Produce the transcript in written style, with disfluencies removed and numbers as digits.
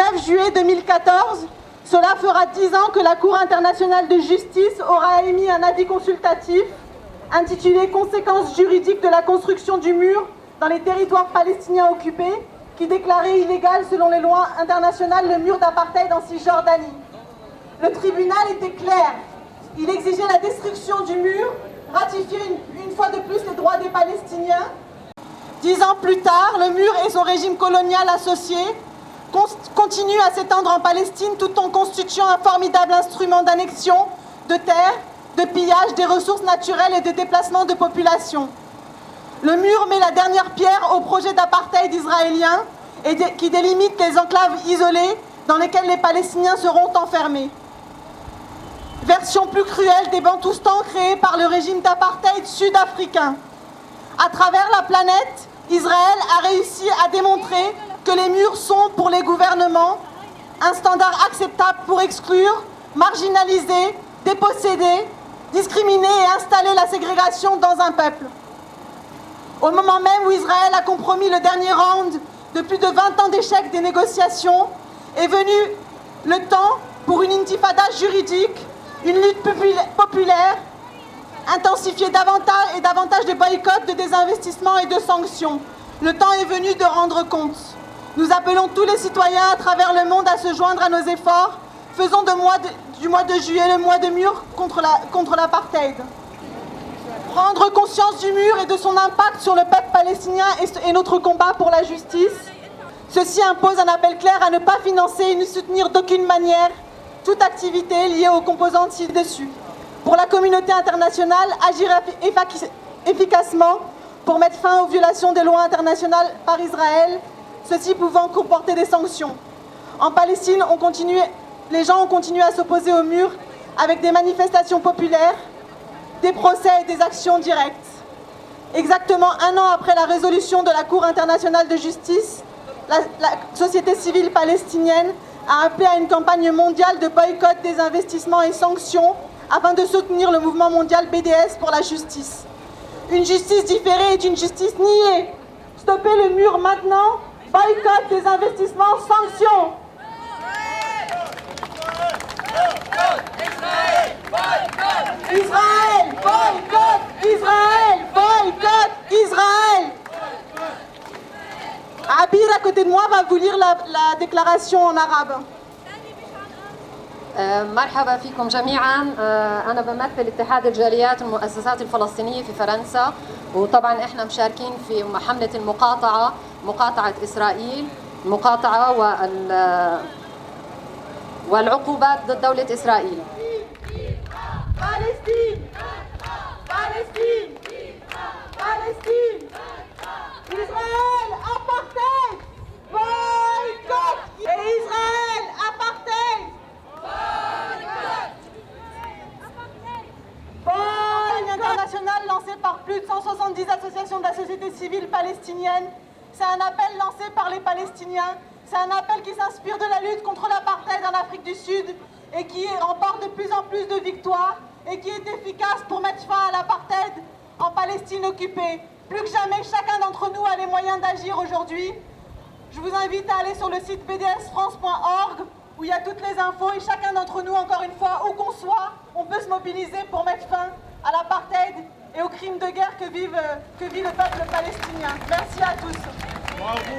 9 juillet 2014, cela fera 10 ans que la Cour internationale de justice aura émis un avis consultatif intitulé « Conséquences juridiques de la construction du mur dans les territoires palestiniens occupés » qui déclarait illégal selon les lois internationales le mur d'apartheid en Cisjordanie. Le tribunal était clair. Il exigeait la destruction du mur, ratifier une fois de plus les droits des Palestiniens. 10 ans plus tard, le mur et son régime colonial associé continuent à s'étendre en Palestine tout en constituant un formidable instrument d'annexion de terres, de pillage des ressources naturelles et de déplacement de population. Le mur met la dernière pierre au projet d'apartheid israélien qui délimite les enclaves isolées dans lesquelles les Palestiniens seront enfermés. Version plus cruelle des Bantoustans créés par le régime d'apartheid sud-africain. À travers la planète, Israël a réussi à démontrer que les murs sont pour les gouvernements un standard acceptable pour exclure, marginaliser, déposséder, discriminer et installer la ségrégation dans un peuple. Au moment même où Israël a compromis le dernier round de plus de 20 ans d'échecs des négociations, est venu le temps pour une intifada juridique, une lutte populaire, intensifier davantage et davantage de boycotts, de désinvestissements et de sanctions. Le temps est venu de rendre compte. Nous appelons tous les citoyens à travers le monde à se joindre à nos efforts. Faisons du mois de juillet le mois de mur contre l'apartheid. Prendre conscience du mur et de son impact sur le peuple palestinien et notre combat pour la justice. Ceci impose un appel clair à ne pas financer et ne soutenir d'aucune manière toute activité liée aux composantes ci-dessus. Pour la communauté internationale, agir efficacement pour mettre fin aux violations des lois internationales par Israël, ceci pouvant comporter des sanctions. En Palestine, les gens ont continué à s'opposer au mur avec des manifestations populaires, des procès et des actions directes. Exactement un an après la résolution de la Cour internationale de justice, la société civile palestinienne a appelé à une campagne mondiale de boycott des investissements et sanctions afin de soutenir le mouvement mondial BDS pour la justice. Une justice différée est une justice niée. Stoppez le mur maintenant, boycott des investissements, sanctions. Israël, boycott! Israël, boycott! Israël! Abir, à côté de moi, va vous lire la déclaration en arabe. مرحبا فيكم جميعا. أنا بمثل اتحاد الجاليات والمؤسسات الفلسطينية في فرنسا، وطبعا احنا مشاركين في حملة المقاطعة، مقاطعة إسرائيل، المقاطعة والعقوبات ضد دولة إسرائيل. Palestine! Palestine! Palestine! Israël, apartheid! Boycott! Et Israël, apartheid! Boycott! International lancé par plus de 170 associations de la société civile palestinienne. C'est un appel lancé par les Palestiniens. C'est un appel qui s'inspire de la lutte contre l'apartheid en Afrique du Sud et qui remporte de plus en plus de victoires et qui est efficace pour mettre fin à l'apartheid en Palestine occupée. Plus que jamais, chacun d'entre nous a les moyens d'agir aujourd'hui. Je vous invite à aller sur le site bdsfrance.org où il y a toutes les infos et chacun d'entre nous, encore une fois, où qu'on soit, on peut se mobiliser pour mettre fin à l'apartheid et aux crimes de guerre que vit le peuple palestinien. Merci à tous. Bravo.